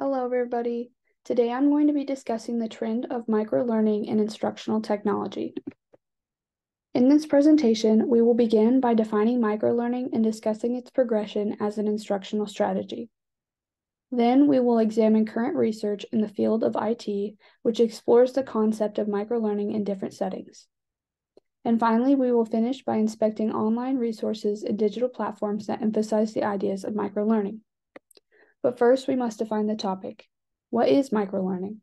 Hello, everybody. Today I'm going to be discussing the trend of microlearning in instructional technology. In this presentation, we will begin by defining microlearning and discussing its progression as an instructional strategy. Then we will examine current research in the field of IT, which explores the concept of microlearning in different settings. And finally, we will finish by inspecting online resources and digital platforms that emphasize the ideas of microlearning. But first, we must define the topic. What is microlearning?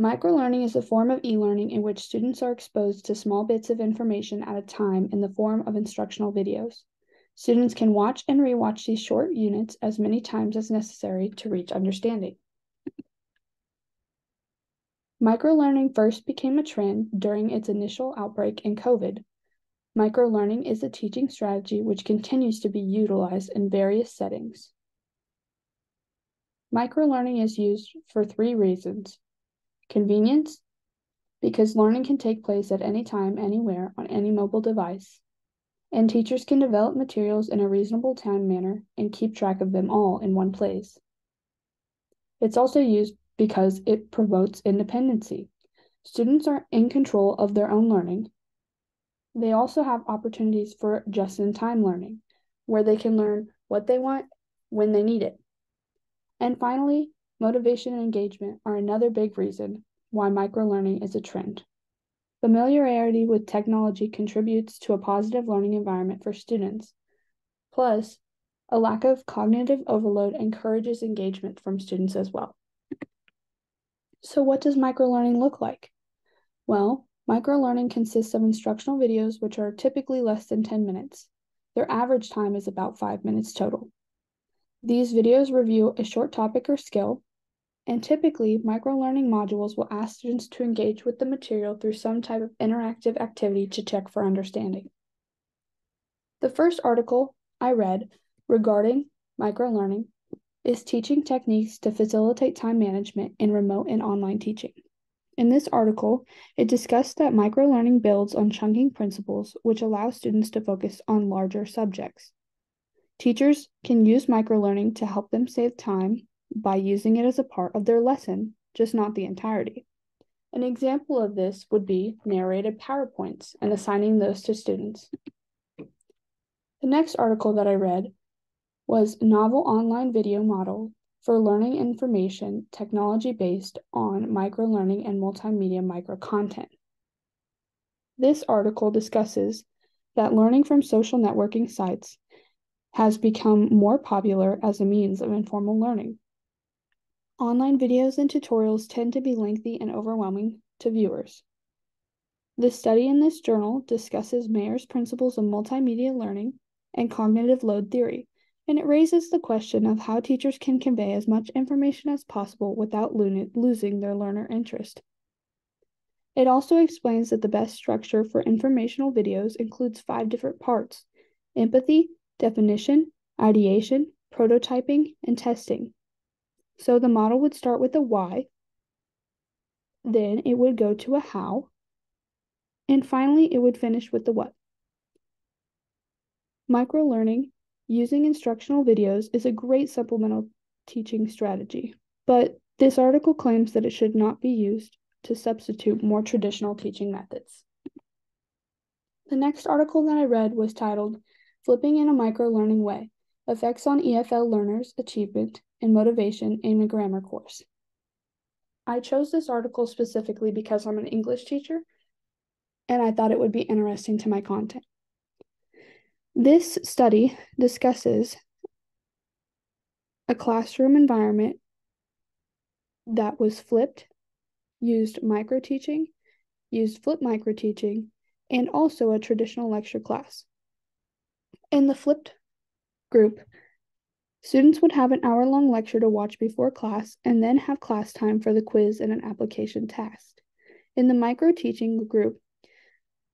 Microlearning is a form of e-learning in which students are exposed to small bits of information at a time in the form of instructional videos. Students can watch and rewatch these short units as many times as necessary to reach understanding. Microlearning first became a trend during its initial outbreak in COVID. Microlearning is a teaching strategy which continues to be utilized in various settings. Microlearning is used for 3 reasons. Convenience, because learning can take place at any time, anywhere, on any mobile device, and teachers can develop materials in a reasonable time manner and keep track of them all in one place. It's also used because it promotes independency. Students are in control of their own learning. They also have opportunities for just-in-time learning, where they can learn what they want when they need it. And finally, motivation and engagement are another big reason why microlearning is a trend. Familiarity with technology contributes to a positive learning environment for students. Plus, a lack of cognitive overload encourages engagement from students as well. So what does microlearning look like? Well, microlearning consists of instructional videos which are typically less than 10 minutes. Their average time is about 5 minutes total. These videos review a short topic or skill, and typically, microlearning modules will ask students to engage with the material through some type of interactive activity to check for understanding. The first article I read regarding microlearning is Teaching Techniques to Facilitate Time Management in Remote and Online Teaching. In this article, it discussed that microlearning builds on chunking principles, which allow students to focus on larger subjects. Teachers can use microlearning to help them save time by using it as a part of their lesson, just not the entirety. An example of this would be narrated PowerPoints and assigning those to students. The next article that I read was Novel Online Video Model for Learning Information Technology Based on Microlearning and Multimedia Microcontent. This article discusses that learning from social networking sites has become more popular as a means of informal learning. Online videos and tutorials tend to be lengthy and overwhelming to viewers. The study in this journal discusses Mayer's principles of multimedia learning and cognitive load theory, and it raises the question of how teachers can convey as much information as possible without losing their learner interest. It also explains that the best structure for informational videos includes 5 different parts: empathy, definition, ideation, prototyping, and testing. So the model would start with a why, then it would go to a how, and finally it would finish with the what. Microlearning using instructional videos is a great supplemental teaching strategy, but this article claims that it should not be used to substitute more traditional teaching methods. The next article that I read was titled Flipping in a Microlearning Way: Effects on EFL Learners' Achievement and Motivation in a Grammar Course. I chose this article specifically because I'm an English teacher, and I thought it would be interesting to my content. This study discusses a classroom environment that was flipped, used microteaching, used flipped microteaching, and also a traditional lecture class. In the flipped group, students would have an hour-long lecture to watch before class and then have class time for the quiz and an application task. In the micro-teaching group,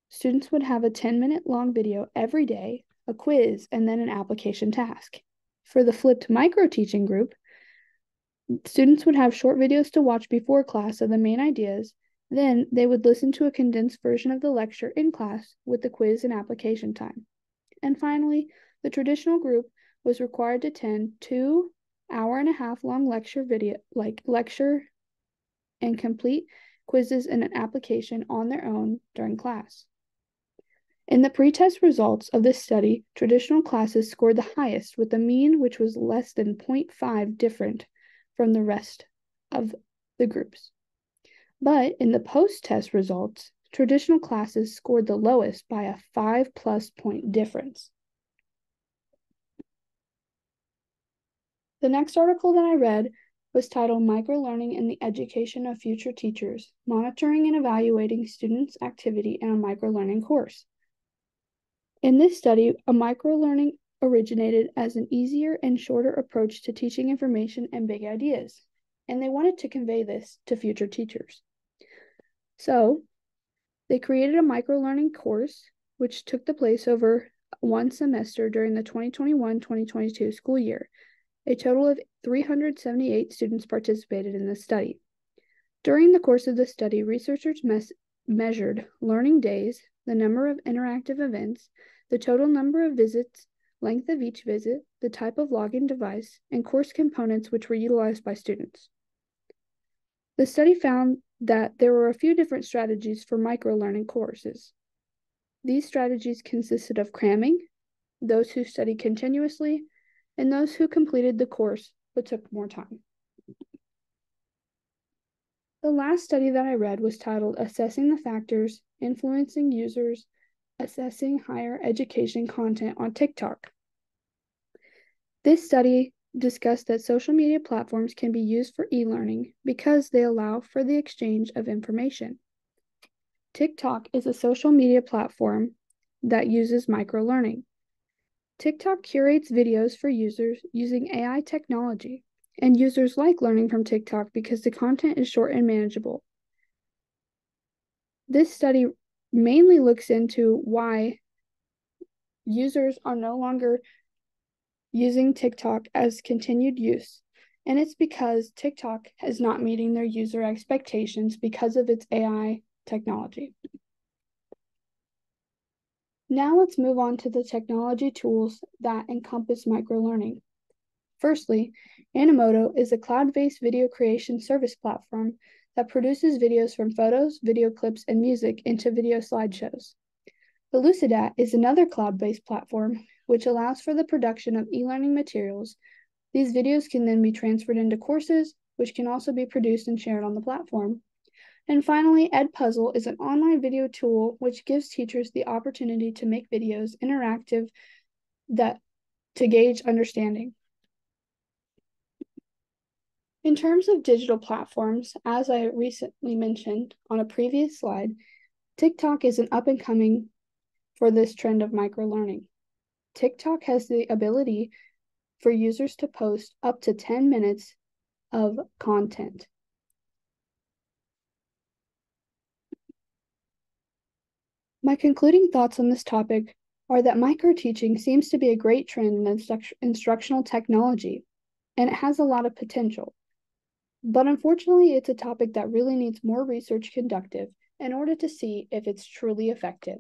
students would have a 10-minute long video every day, a quiz, and then an application task. For the flipped micro-teaching group, students would have short videos to watch before class of the main ideas, then they would listen to a condensed version of the lecture in class with the quiz and application time. And finally, the traditional group was required to attend 2 hour-and-a-half long lecture and complete quizzes and an application on their own during class. In the pretest results of this study, traditional classes scored the highest, with a mean which was less than 0.5 different from the rest of the groups. But in the post-test results, traditional classes scored the lowest by a 5+ point difference. The next article that I read was titled Microlearning in the Education of Future Teachers, Monitoring and Evaluating Students' Activity in a Microlearning Course. In this study, a microlearning originated as an easier and shorter approach to teaching information and big ideas, and they wanted to convey this to future teachers. So, they created a microlearning course, which took the place over one semester during the 2021-2022 school year. A total of 378 students participated in this study. During the course of the study, researchers measured learning days, the number of interactive events, the total number of visits, length of each visit, the type of login device, and course components which were utilized by students. The study found that there were a few different strategies for microlearning courses. These strategies consisted of cramming, those who studied continuously, and those who completed the course but took more time. The last study that I read was titled Assessing the Factors Influencing Users Assessing Higher Education Content on TikTok. This study discussed that social media platforms can be used for e-learning because they allow for the exchange of information. TikTok is a social media platform that uses microlearning. TikTok curates videos for users using AI technology, and users like learning from TikTok because the content is short and manageable. This study mainly looks into why users are no longer using TikTok as continued use, and it's because TikTok is not meeting their user expectations because of its AI technology. Now let's move on to the technology tools that encompass microlearning. Firstly, Animoto is a cloud-based video creation service platform that produces videos from photos, video clips, and music into video slideshows. Elucidat is another cloud-based platform which allows for the production of e-learning materials. These videos can then be transferred into courses, which can also be produced and shared on the platform. And finally, Edpuzzle is an online video tool which gives teachers the opportunity to make videos interactive to gauge understanding. In terms of digital platforms, as I recently mentioned on a previous slide, TikTok is an up-and-coming for this trend of microlearning. TikTok has the ability for users to post up to 10 minutes of content. My concluding thoughts on this topic are that micro-teaching seems to be a great trend in instructional technology, and it has a lot of potential. But unfortunately, it's a topic that really needs more research conducted in order to see if it's truly effective.